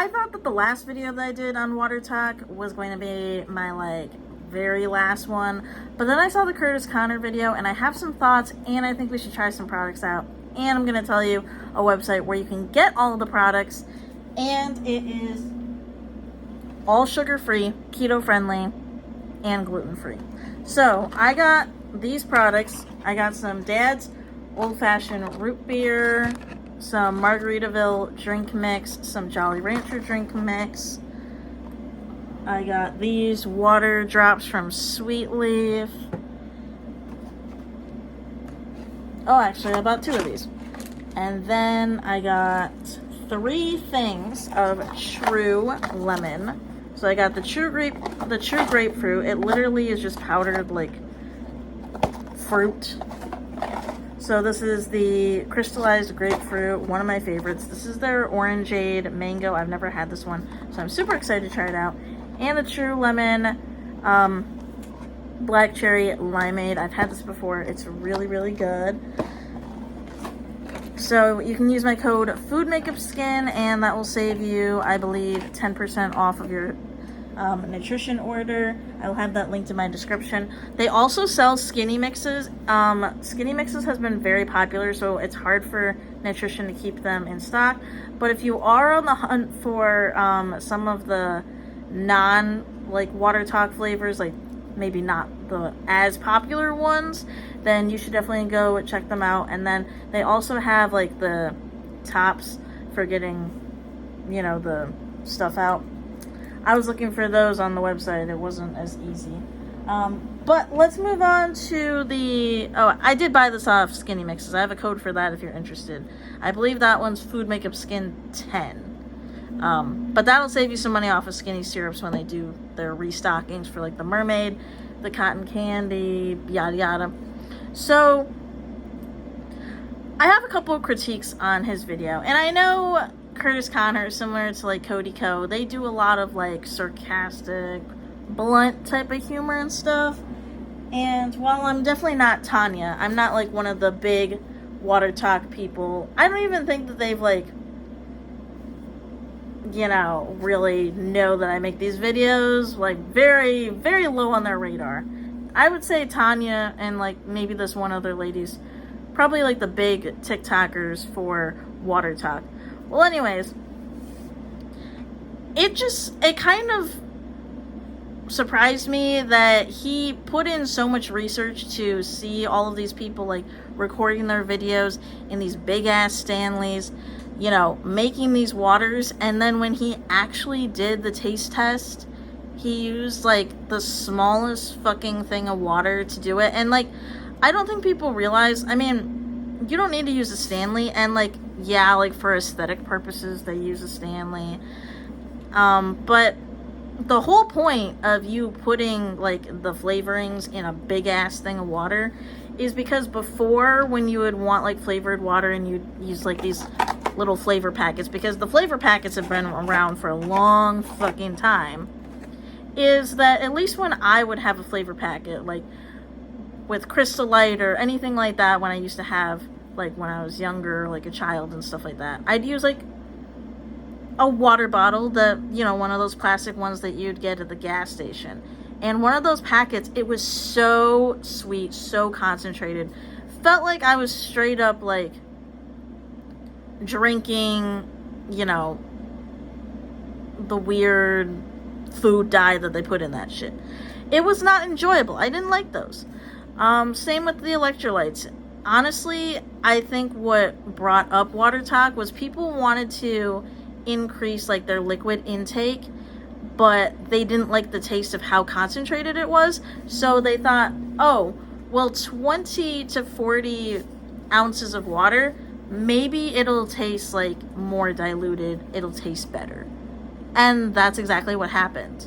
I thought that the last video that I did on Water Talk was going to be my, like, very last one. But then I saw the Kurtis Connor video, and I have some thoughts, and I think we should try some products out. And I'm going to tell you a website where you can get all of the products. And it is all sugar-free, keto-friendly, and gluten-free. So, I got these products. I got some Dad's old-fashioned root beer, some Margaritaville drink mix, some Jolly Rancher drink mix. I got these water drops from Sweet Leaf. Oh, actually, I bought 2 of these. And then I got 3 things of True Lemon. So I got the True Grapefruit. It literally is just powdered, like, fruit. So this is the crystallized grapefruit, one of my favorites. This is their orangeade mango. I've never had this one, so I'm super excited to try it out. And the True Lemon black cherry limeade. I've had this before. It's really, really good. So you can use my code FOODMAKEUPSKIN, and that will save you, I believe, 10% off of your nutrition order. I'll have that linked in my description. They also sell skinny mixes. Skinny mixes has been very popular, so it's hard for nutrition to keep them in stock. But if you are on the hunt for some of the like Water Talk flavors, like maybe not the as popular ones, then you should definitely go check them out. And then they also have like the tops for getting, you know, the stuff out. I was looking for those on the website. It wasn't as easy. But let's move on to the... Oh, I did buy this off Skinny Mixes. I have a code for that if you're interested. I believe that one's Food Makeup Skin 10. But that'll save you some money off of Skinny Syrups when they do their restockings for like the mermaid, the cotton candy, yada yada. So, I have a couple of critiques on his video. And I know Kurtis Connor, similar to like Cody Co, they do a lot of like sarcastic, blunt type of humor and stuff. And while I'm definitely not Tanya, I'm not like one of the big Water Talk people. I don't even think that they've like, you know, really know that I make these videos. Like very, very low on their radar. I would say Tanya and like maybe this one other lady's probably like the big TikTokers for Water Talk. Well, anyways, it kind of surprised me that he put in so much research to see all of these people, like, recording their videos in these big-ass Stanleys, you know, making these waters, and then when he actually did the taste test, he used, like, the smallest fucking thing of water to do it, and, like, I don't think people realize, I mean, you don't need to use a Stanley, and, like, yeah, like, for aesthetic purposes, they use a Stanley. But the whole point of you putting, like, the flavorings in a big-ass thing of water is because before, when you would want, like, flavored water and you'd use, like, these little flavor packets, because the flavor packets have been around for a long fucking time, is that at least when I would have a flavor packet, like, with Crystal Light or anything like that, when I used to have, like, when I was younger, like a child and stuff like that, I'd use, like, a water bottle that, you know, one of those plastic ones that you'd get at the gas station. And one of those packets, it was so sweet, so concentrated. Felt like I was straight up, like, drinking, you know, the weird food dye that they put in that shit. It was not enjoyable. I didn't like those. Same with the electrolytes. Honestly, I think what brought up Water Talk was people wanted to increase, like, their liquid intake, but they didn't like the taste of how concentrated it was, so they thought, oh, well, 20 to 40 ounces of water, maybe it'll taste, like, more diluted, it'll taste better. And that's exactly what happened.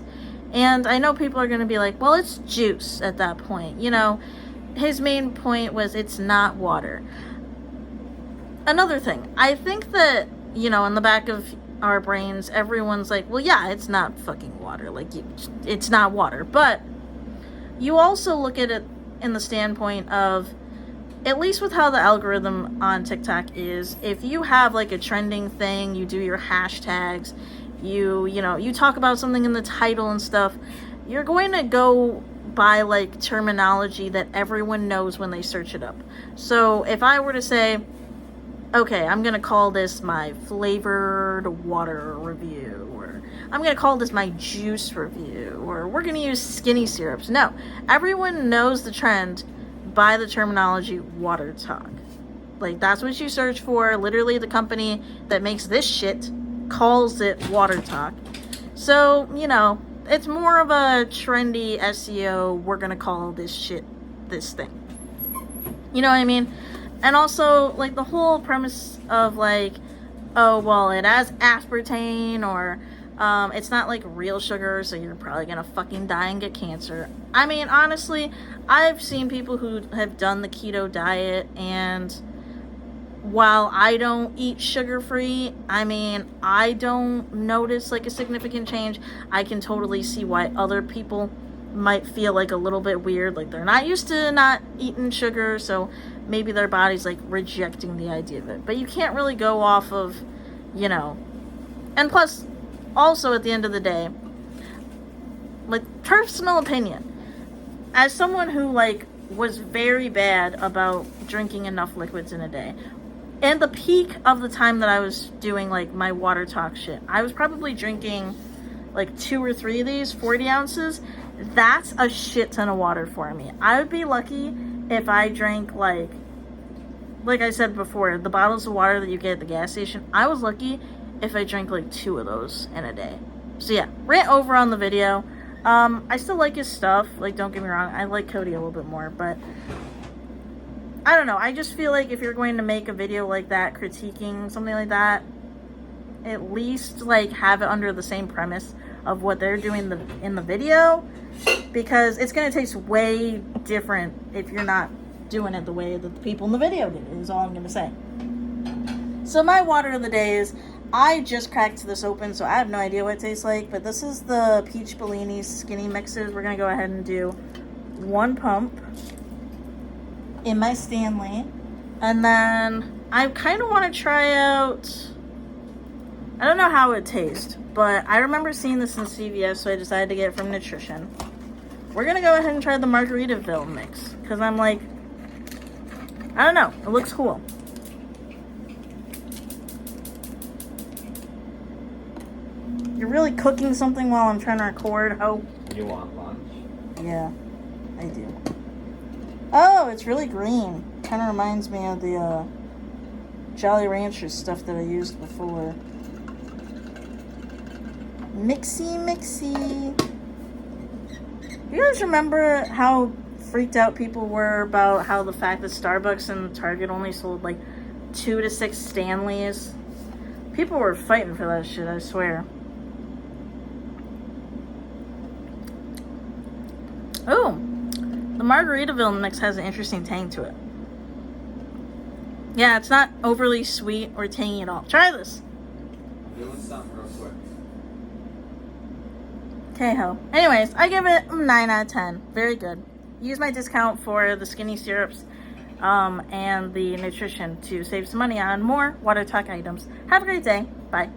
And I know people are going to be like, well, it's juice at that point, you know. His main point was it's not water. Another thing, I think that, you know, in the back of our brains, everyone's like, well, yeah, it's not fucking water. Like, it's not water. But you also look at it in the standpoint of, at least with how the algorithm on TikTok is, if you have, like, a trending thing, you do your hashtags, you talk about something in the title and stuff, you're going to go by like terminology that everyone knows when they search it up. So if I were to say, okay, I'm going to call this my flavored water review, or I'm going to call this my juice review, or we're going to use skinny syrups. No, everyone knows the trend by the terminology watertok. Like, that's what you search for. Literally, the company that makes this shit calls it watertok. So, it's more of a trendy SEO, we're going to call this shit this thing. You know what I mean? And also, like, the whole premise of, like, oh, well, it has aspartame, or it's not, like, real sugar, so you're probably gonna fucking die and get cancer. I mean, honestly, I've seen people who have done the keto diet, and while I don't eat sugar-free, I mean, I don't notice, like, a significant change. I can totally see why other people might feel, like, a little bit weird. Like, they're not used to not eating sugar, so maybe their body's, like, rejecting the idea of it. But you can't really go off of, And plus, also, at the end of the day, like, personal opinion. As someone who, like, was very bad about drinking enough liquids in a day, and the peak of the time that I was doing, like, my watertok shit, I was probably drinking, like, 2 or 3 of these, 40 ounces. That's a shit ton of water for me. I would be lucky if I drank, like I said before, the bottles of water that you get at the gas station, I was lucky if I drank, like, 2 of those in a day. So, yeah, rant over on the video. I still like his stuff. Like, don't get me wrong, I like Cody a little bit more, but I don't know. I just feel like if you're going to make a video like that, critiquing something like that, at least, like, have it under the same premise of what they're doing in the video, because it's going to taste way different if you're not doing it the way that the people in the video did it, is all I'm going to say. So my water of the day is, I just cracked this open, so I have no idea what it tastes like, but this is the Peach Bellini Skinny Mixes. We're going to go ahead and do 1 pump in my Stanley, and then I kind of want to try out, I don't know how it tastes, but I remember seeing this in CVS, so I decided to get it from Nutrition. We're going to go ahead and try the Margaritaville mix, because I'm like, I don't know, it looks cool. You're really cooking something while I'm trying to record, ho? You want lunch? Yeah, I do. Oh, it's really green. Kind of reminds me of the Jolly Ranchers stuff that I used before. Mixy. You guys remember how freaked out people were about how the fact that Starbucks and Target only sold like 2 to 6 Stanleys? People were fighting for that shit, I swear. Oh, the Margaritaville mix has an interesting tang to it. Yeah, it's not overly sweet or tangy at all. Try this. I'm doing something real quick. Okay, ho. Anyways, I give it a 9 out of 10. Very good. Use my discount for the skinny syrups and the nutrition to save some money on more watertok items. Have a great day. Bye.